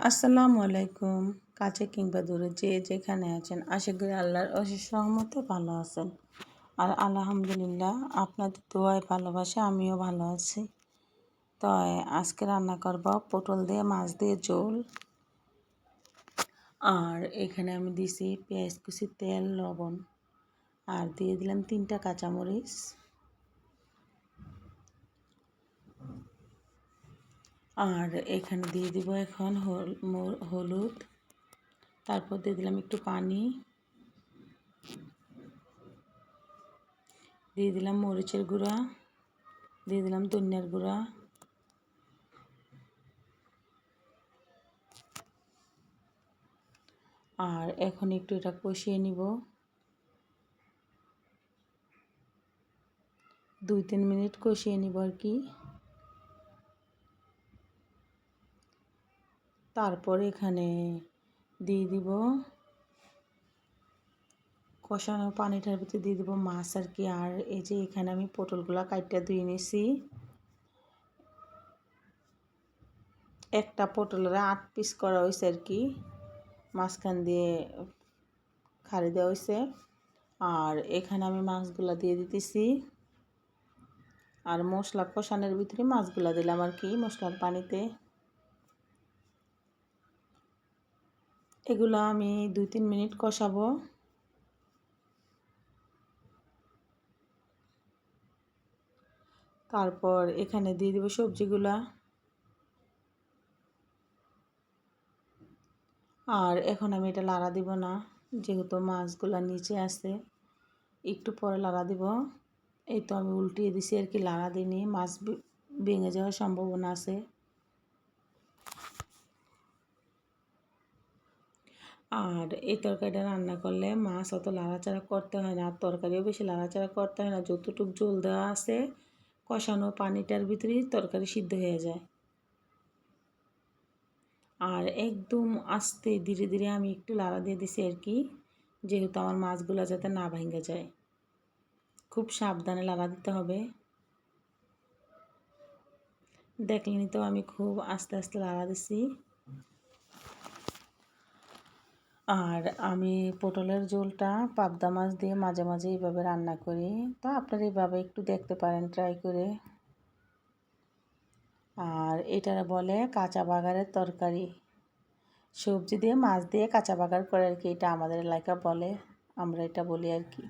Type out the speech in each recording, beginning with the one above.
আসসালামু আলাইকুম। কাছে কিংবা দূরে যে যেখানে আছেন, আশা করি আল্লাহর অশেষ রহমতে ভালো আছেন। আর আলহামদুলিল্লাহ আপনাদের দোয়ায় ভালোবাসা আমিও ভালো আছি। তো আজকে রান্না করব পটল দিয়ে মাছ দিয়ে ঝোল। আর এখানে আমি দিছি পেঁয়াজ কুচি, তেল, লবণ আর দিয়ে দিলাম 3টা কাঁচামরিচ। আর এখানে দিয়ে দিব এখন হলুদ, তারপর দিয়ে দিলাম একটু পানি, দিয়ে দিলাম মরিচের গুঁড়া, দিয়ে দিলাম ধনিয়ার গুঁড়া, আর এখন একটু এটা কষিয়ে নিব। 2-3 মিনিট কষিয়ে নিব আর কি। তারপর এখানে দিয়ে দিব কষানো পানিটার ভিতরে দিয়ে দিব মাছ আর কি। আর এই যে এখানে আমি পটলগুলা কাইটটা ধুয়ে নিয়েছি। একটা পটলের 8 পিস করা হয়েছে আর কি, মাঝখান দিয়ে খাড়ি দেওয়া হয়েছে। আর এখানে আমি মাছগুলা দিয়ে দিতেছি। আর মশলা কষানোর ভিতরে মাছগুলা দিলাম আর কি মশলার পানিতে। এগুলো আমি 2-3 মিনিট কষাবো। তারপর এখানে দিয়ে দেবো সবজিগুলা। আর এখন আমি এটা লাড়া দিব না, যেহেতু মাছগুলা নিচে আছে, একটু পরে লাড়া দিব। এই তো আমি উল্টিয়ে দিছি আর কি, লাড়া দিইনি, মাছ ভেঙে যাওয়ার সম্ভাবনা আছে। আর এই তরকারিটা রান্না করলে মাছ অত লাড়াচাড়া করতে হয় না, আর তরকারিও বেশি লাড়াচাড়া করতে হয় না। যতটুকু ঝোল দেওয়া আছে কষানো পানিটার ভিতরেই তরকারি সিদ্ধ হয়ে যায়। আর একদম আস্তে ধীরে ধীরে আমি একটু লাড়া দিয়ে দিছি আর কি, যেহেতু আমার মাছগুলো যাতে না ভেঙে যায়। খুব সাবধানে লাড়া দিতে হবে। দেখলেনি তো আমি খুব আস্তে আস্তে লাড়া দিছি। আর আমি পটলের ঝোলটা পাবদা মাছ দিয়ে মাঝে মাঝে এইভাবে রান্না করি, তো আপনারা এইভাবে একটু দেখতে পারেন ট্রাই করে। আর এটার বলে কাঁচা বাগারের তরকারি, সবজি দিয়ে মাছ দিয়ে কাঁচা বাগার করে আর কি, এটা আমাদের এলাকা বলে, আমরা এটা বলি আর কি।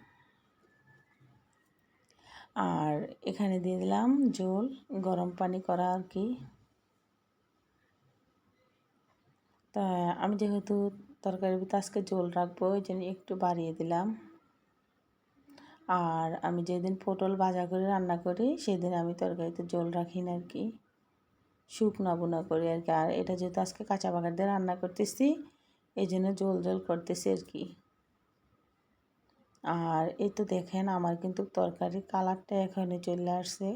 আর এখানে দিয়ে দিলাম ঝোল, গরম পানি করা আর কি। তা আমি যেহেতু তরকারির ভিতরে আজকে ঝোল রাখবো, ওই জন্য একটু বাড়িয়ে দিলাম। আর আমি যেদিন পটল ভাজা করে রান্না করি সেদিন আমি তরকারিতে ঝোল রাখি না আর কি, শুকনো বুনা করি আর কি। আর এটা যেহেতু আজকে কাঁচা বাগার দিয়ে রান্না করতেছি, এই জন্য ঝোল ঝোল করতেছি আর কি। আর এই তো দেখেন আমার কিন্তু তরকারির কালারটা এখানে চলে আসছে,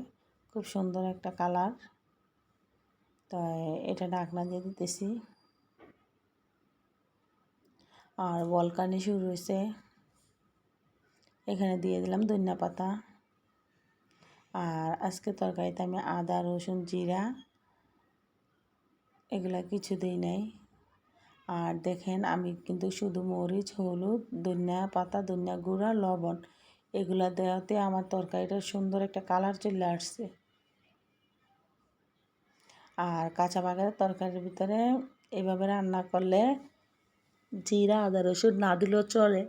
খুব সুন্দর একটা কালার। তাই এটা ঢাকনা দিয়ে দিতেছি। আর বলকানি শুরু হয়েছে। এখানে দিয়ে দিলাম ধনিয়া পাতা। আর আজকে তরকারিতে আমি আদা, রসুন, জিরা এগুলা কিছু দিই নাই। আর দেখেন আমি কিন্তু শুধু মরিচ, হলুদ, ধনিয়া পাতা, ধনিয়া গুঁড়া, লবণ এগুলা দেওয়াতে আমার তরকারিটার সুন্দর একটা কালার চলে আসছে। আর কাঁচা বাগারের তরকারির ভিতরে এভাবে রান্না করলে জিরা, আদা, রসুন না দিলেও চলে।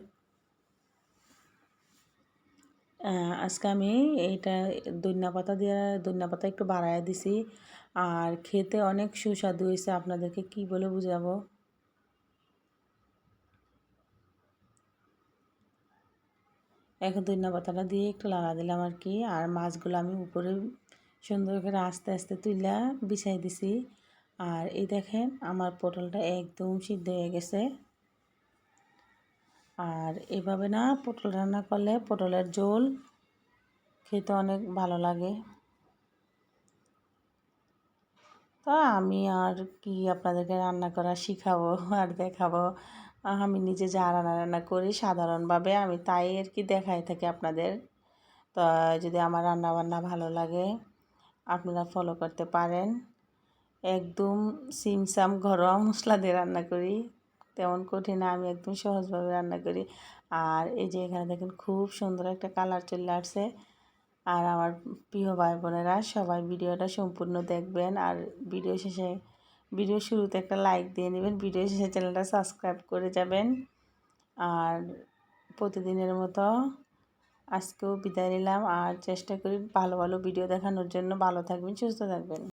আজকে আমি এইটা ধনিয়া পাতা একটু বাড়াইয়া দিছি। আর খেতে অনেক সুস্বাদু হয়েছে, আপনাদেরকে কি বলে বুঝাবো। এখন ধনিয়া পাতাটা দিয়ে একটু লাড়া দিলাম আর কি। আর মাছগুলো আমি উপরে সুন্দর করে আস্তে আস্তে তুইলা বিছাই দিছি। আর এই দেখেন আমার পটলটা একদম সিদ্ধ হয়ে গেছে। আর এভাবে না পটল রান্না করলে পটলের ঝোল খেতে অনেক ভালো লাগে। তা আমি আর কি আপনাদেরকে রান্না করা শিখাবো আর দেখাবো। আমি নিজে যা রান্না রান্না করি সাধারণভাবে আমি তাই আর কি দেখাই থাকি আপনাদের। তো যদি আমার রান্না বান্না ভালো লাগে আপনারা ফলো করতে পারেন। একদম সিমসাম ঘরোয়া মশলা দিয়ে রান্না করি, তেমন কঠিন না, আমি একদম সহজভাবে রান্না করি। আর এই যে এখানে দেখেন খুব সুন্দর একটা কালার চলে আসছে। আর আমার প্রিয় ভাই বোনেরা সবাই ভিডিওটা সম্পূর্ণ দেখবেন, আর ভিডিও শুরুতে একটা লাইক দিয়ে নেবেন, ভিডিও শেষে চ্যানেলটা সাবস্ক্রাইব করে যাবেন। আর প্রতিদিনের মতো আজকেও বিদায় নিলাম, আর চেষ্টা করি ভালো ভালো ভিডিও দেখানোর জন্য। ভালো থাকবেন, সুস্থ থাকবেন।